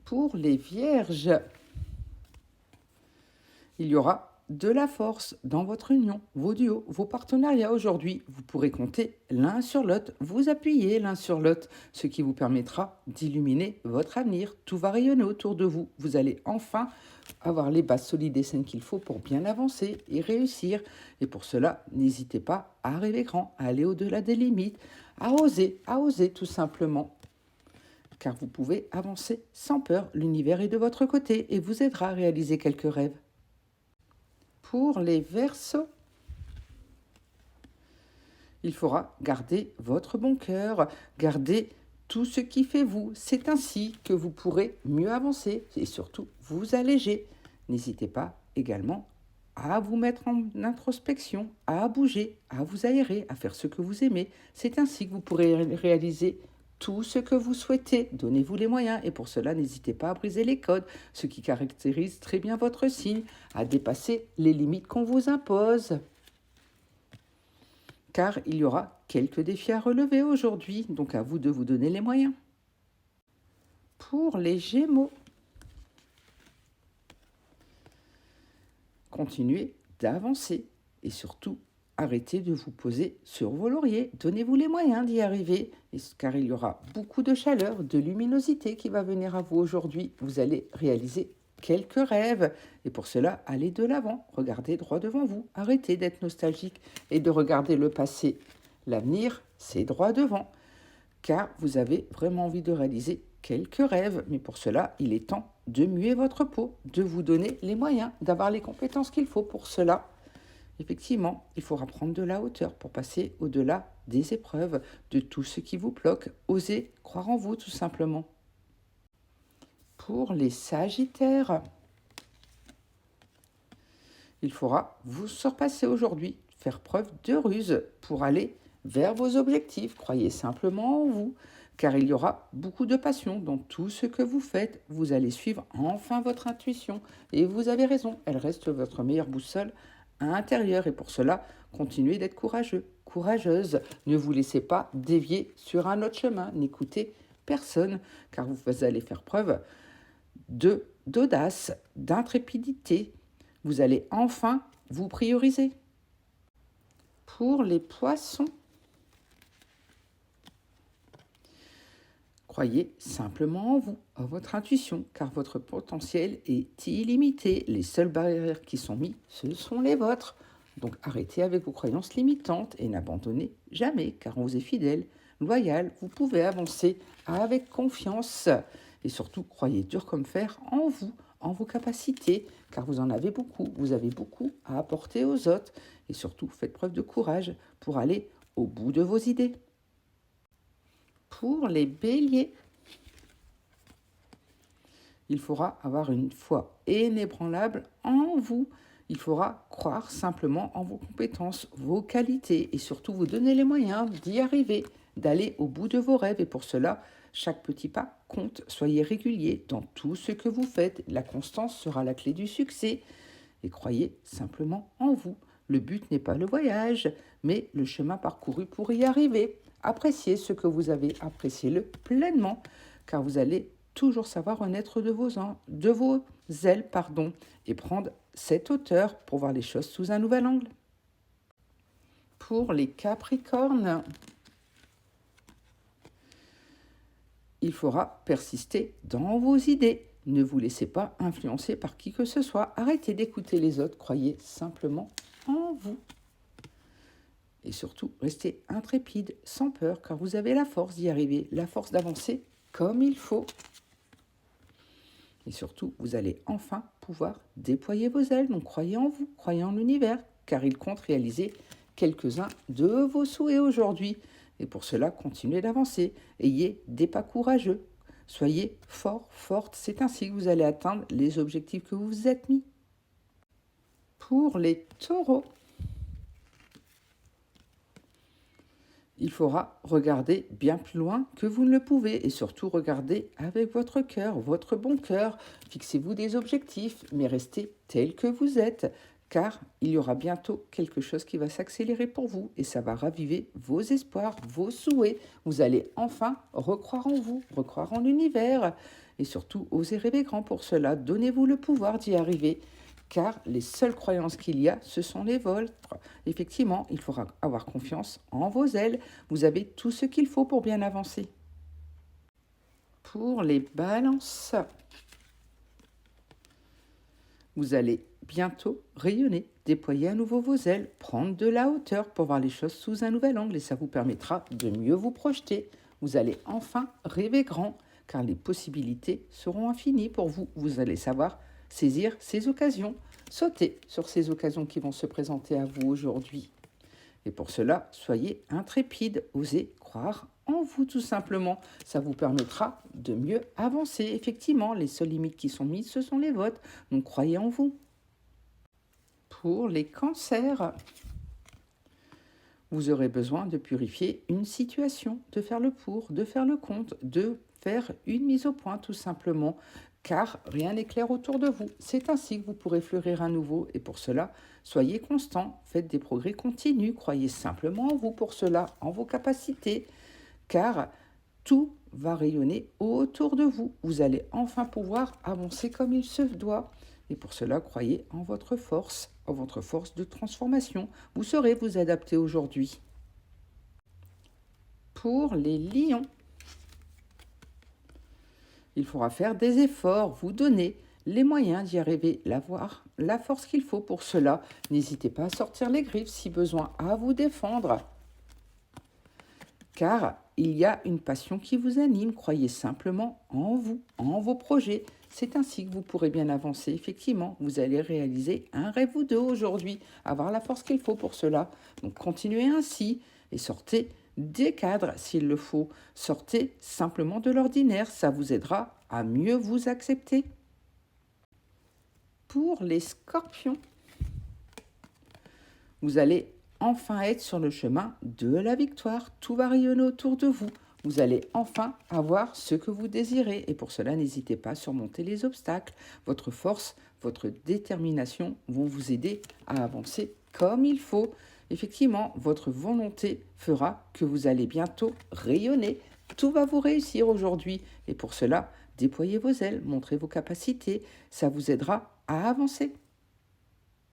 Pour les vierges, il y aura de la force dans votre union, vos duos, vos partenariats aujourd'hui. Vous pourrez compter l'un sur l'autre, vous appuyer l'un sur l'autre, ce qui vous permettra d'illuminer votre avenir. Tout va rayonner autour de vous. Vous allez enfin avoir les bases solides et saines qu'il faut pour bien avancer et réussir. Et pour cela, n'hésitez pas à rêver grand, à aller au-delà des limites, à oser tout simplement. Car vous pouvez avancer sans peur. L'univers est de votre côté et vous aidera à réaliser quelques rêves. Pour les Verseaux, il faudra garder votre bon cœur, garder tout ce qui fait vous. C'est ainsi que vous pourrez mieux avancer et surtout vous alléger. N'hésitez pas également à vous mettre en introspection, à bouger, à vous aérer, à faire ce que vous aimez. C'est ainsi que vous pourrez réaliser tout ce que vous souhaitez. Donnez-vous les moyens et pour cela, n'hésitez pas à briser les codes, ce qui caractérise très bien votre signe, à dépasser les limites qu'on vous impose. Car il y aura quelques défis à relever aujourd'hui, donc à vous de vous donner les moyens. Pour les Gémeaux, continuez d'avancer et surtout arrêtez de vous poser sur vos lauriers. Donnez-vous les moyens d'y arriver, car il y aura beaucoup de chaleur, de luminosité qui va venir à vous aujourd'hui. Vous allez réaliser quelques rêves et pour cela, allez de l'avant. Regardez droit devant vous. Arrêtez d'être nostalgique et de regarder le passé. L'avenir, c'est droit devant, car vous avez vraiment envie de réaliser quelques rêves. Mais pour cela, il est temps de muer votre peau, de vous donner les moyens, d'avoir les compétences qu'il faut pour cela. Effectivement, il faudra prendre de la hauteur pour passer au-delà des épreuves, de tout ce qui vous bloque. Osez croire en vous, tout simplement. Pour les Sagittaires, il faudra vous surpasser aujourd'hui, faire preuve de ruse pour aller vers vos objectifs. Croyez simplement en vous, car il y aura beaucoup de passion dans tout ce que vous faites. Vous allez suivre enfin votre intuition. Et vous avez raison, elle reste votre meilleure boussole intérieure. Et pour cela, continuez d'être courageux, courageuse. Ne vous laissez pas dévier sur un autre chemin. N'écoutez personne, car vous allez faire preuve d'audace, d'intrépidité. Vous allez enfin vous prioriser. Pour les Poissons, croyez simplement en vous, en votre intuition, car votre potentiel est illimité. Les seules barrières qui sont mises, ce sont les vôtres. Donc arrêtez avec vos croyances limitantes et n'abandonnez jamais, car on vous est fidèle, loyal. Vous pouvez avancer avec confiance. Et surtout, croyez dur comme fer en vos capacités, car vous en avez beaucoup. Vous avez beaucoup à apporter aux autres. Et surtout, faites preuve de courage pour aller au bout de vos idées. Pour les Béliers, il faudra avoir une foi inébranlable en vous. Il faudra croire simplement en vos compétences, vos qualités et surtout vous donner les moyens d'y arriver, d'aller au bout de vos rêves. Et pour cela, chaque petit pas compte. Soyez régulier dans tout ce que vous faites. La constance sera la clé du succès. Et croyez simplement en vous. Le but n'est pas le voyage, mais le chemin parcouru pour y arriver. Appréciez ce que vous avez, appréciez-le pleinement, car vous allez toujours savoir renaître de vos ailes, et prendre cette hauteur pour voir les choses sous un nouvel angle. Pour les Capricornes, il faudra persister dans vos idées. Ne vous laissez pas influencer par qui que ce soit. Arrêtez d'écouter les autres. Croyez simplement en vous. Et surtout, restez intrépide, sans peur, car vous avez la force d'y arriver, la force d'avancer comme il faut. Et surtout, vous allez enfin pouvoir déployer vos ailes. Donc croyez en vous, croyez en l'univers, car il compte réaliser quelques-uns de vos souhaits aujourd'hui. Et pour cela, continuez d'avancer. Ayez des pas courageux. Soyez fort, forte. C'est ainsi que vous allez atteindre les objectifs que vous vous êtes mis. Pour les taureaux, il faudra regarder bien plus loin que vous ne le pouvez et surtout regarder avec votre cœur, votre bon cœur. Fixez-vous des objectifs, mais restez tel que vous êtes, car il y aura bientôt quelque chose qui va s'accélérer pour vous et ça va raviver vos espoirs, vos souhaits. Vous allez enfin recroire en vous, recroire en l'univers et surtout, osez rêver grand pour cela. Donnez-vous le pouvoir d'y arriver, car les seules croyances qu'il y a, ce sont les vôtres. Effectivement, il faudra avoir confiance en vos ailes. Vous avez tout ce qu'il faut pour bien avancer. Pour les balances, vous allez bientôt rayonner, déployer à nouveau vos ailes, prendre de la hauteur pour voir les choses sous un nouvel angle et ça vous permettra de mieux vous projeter. Vous allez enfin rêver grand, car les possibilités seront infinies pour vous. Vous allez savoir saisir ces occasions, sauter sur ces occasions qui vont se présenter à vous aujourd'hui. Et pour cela, soyez intrépide, osez croire en vous tout simplement. Ça vous permettra de mieux avancer. Effectivement, les seules limites qui sont mises, ce sont les vôtres. Donc croyez en vous. Pour les cancers, vous aurez besoin de purifier une situation, de faire le pour, de faire le contre, de faire une mise au point tout simplement, car rien n'est clair autour de vous. C'est ainsi que vous pourrez fleurir à nouveau et pour cela, soyez constant, faites des progrès continus, croyez simplement en vous pour cela, en vos capacités, car tout va rayonner autour de vous. Vous allez enfin pouvoir avancer comme il se doit. Et pour cela, croyez en votre force de transformation. Vous saurez vous adapter aujourd'hui. Pour les lions, il faudra faire des efforts, vous donner les moyens d'y arriver, l'avoir, la force qu'il faut pour cela. N'hésitez pas à sortir les griffes si besoin, à vous défendre. Car il y a une passion qui vous anime. Croyez simplement en vous, en vos projets. C'est ainsi que vous pourrez bien avancer. Effectivement, vous allez réaliser un rêve ou deux aujourd'hui, avoir la force qu'il faut pour cela. Donc continuez ainsi et sortez des cadres s'il le faut. Sortez simplement de l'ordinaire, ça vous aidera à mieux vous accepter. Pour les scorpions, vous allez enfin être sur le chemin de la victoire. Tout va rayonner autour de vous. Vous allez enfin avoir ce que vous désirez. Et pour cela, n'hésitez pas à surmonter les obstacles. Votre force, votre détermination vont vous aider à avancer comme il faut. Effectivement, votre volonté fera que vous allez bientôt rayonner. Tout va vous réussir aujourd'hui. Et pour cela, déployez vos ailes, montrez vos capacités. Ça vous aidera à avancer.